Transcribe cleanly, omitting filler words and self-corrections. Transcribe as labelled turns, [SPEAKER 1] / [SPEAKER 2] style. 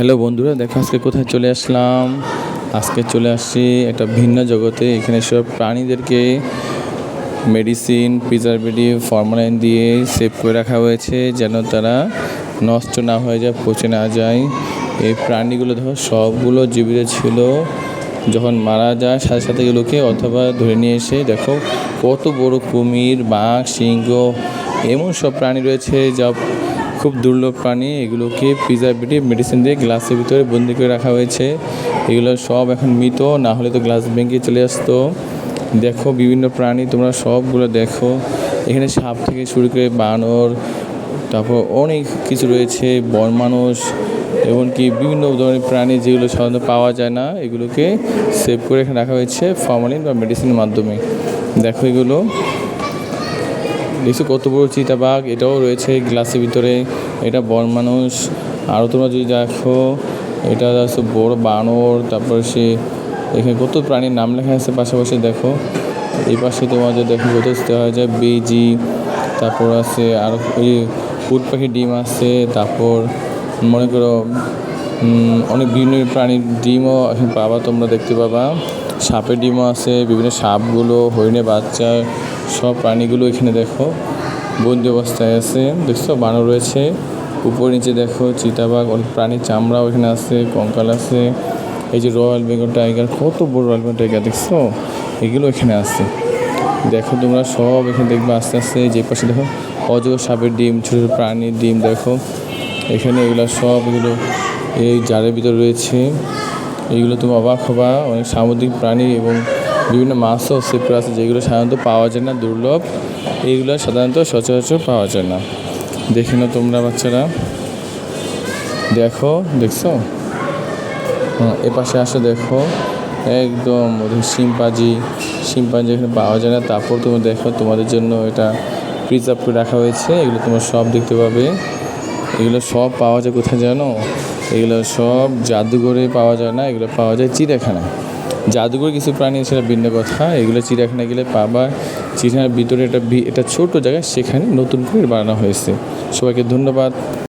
[SPEAKER 1] Hello বন্ধুরা, দেখো আজকে কোথায় চলে আসলাম। আজকে চলে আসছি একটা ভিন্ন জগতে। এখানে সব প্রাণীদেরকে মেডিসিন, প্রিজারভেটিভ, ফরমালিন দিয়ে সেভ করে রাখা হয়েছে যেন তারা নষ্ট না হয়ে যায়, পচে না যায়। এই প্রাণীগুলো দেখো সবগুলো জীবিত ছিল, যখন মারা যায় সাথে সাথে এগুলোকে অথবা ধরে নিয়ে এসে দেখো কত বড় কুমির, বাঘ, সিংহ এমন সব প্রাণী রয়েছে যা খুব দুর্লভ প্রাণী। এগুলোকে প্রিজারভেটিভ মেডিসিন দিয়ে গ্লাসের ভিতরে বন্দি করে রাখা হয়েছে। এগুলো সব এখন মৃত, না হলে তো গ্লাস ভেঙে চলে আসতো। দেখো বিভিন্ন প্রাণী, তোমরা সবগুলো দেখো। এখানে সাপ থেকে শুরু করে বানর, তারপর অনেক কিছু রয়েছে, বন মানুষ, এমনকি বিভিন্ন ধরনের প্রাণী যেগুলো সাধারণত পাওয়া যায় না, এগুলোকে সেভ করে এখানে রাখা হয়েছে ফরমালিন বা মেডিসিনের মাধ্যমে। দেখো এগুলো দেখছো কত বড় চিতাবাঘ, এটাও রয়েছে গ্লাসের ভিতরে। এটা বন মানুষ। আরও তোমরা যদি দেখো, এটা হচ্ছে বড় বানর। তারপর সে এখানে কত প্রাণীর নাম লেখা আছে পাশাপাশি। দেখো এই পাশে তোমাদের দেখো কত দেওয়া যায় বেজি, তারপর আছে আর ওই উট পাখির ডিম আছে। তারপর মনে করো অনেক বিভিন্ন প্রাণীর ডিমও এখন পাবা, তোমরা দেখতে পাবা। সাপের ডিমও আছে, বিভিন্ন সাপগুলো, হরিণের বাচ্চা, সব প্রাণীগুলো এখানে দেখো বন্দি অবস্থায় আছে। দেখছো বানর রয়েছে, উপর নিচে দেখো চিতাবাঘ, অনেক প্রাণীর চামড়াও এখানে আছে, কঙ্কাল আছে। এই যে রয়্যাল বেঙ্গল টাইগার, কত বড় রয়্যাল বেঙ্গল টাইগার দেখছো, এগুলো এখানে আছে। দেখো তোমরা সব এখানে দেখবে আস্তে আস্তে। যে পাশে দেখো অজগর সাপের ডিম, ছোটো ছোটো প্রাণীর ডিম দেখো এখানে। এগুলো সব এগুলো এই জারের ভিতরে রয়েছে। এইগুলো তুমি অবাক হবা, অনেক সামুদ্রিক প্রাণী এবং বিভিন্ন মাছও সেভ করা আছে, যেগুলো সাধারণত পাওয়া যায় না, দুর্লভ। এইগুলো সাধারণত সচরাচর পাওয়া যায় না। দেখে নাও তোমরা বাচ্চারা, দেখো দেখছো। এ পাশে আসো, দেখো একদম শিম্পাঞ্জি এখানে পাওয়া যায় না। তারপর তুমি দেখো তোমাদের জন্য এটা প্রিজার্ভ করে রাখা হয়েছে। এগুলো তোমরা সব দেখতে পাবে। এগুলো সব পাওয়া যায় কোথায় জানো? এগুলো সব জাদুঘরে পাওয়া যায় না, এগুলো পাওয়া যায় চিড়িয়াখানায়। জাদুঘর কিছু প্রাণী সেটা ভিন্ন কথা, এগুলো চিড়িয়াখানায় গেলে পাবা। চিড়িয়াখানার ভিতরে এটা ছোট জায়গা, সেখানে নতুন করে বানানো হয়েছে। সবাইকে ধন্যবাদ।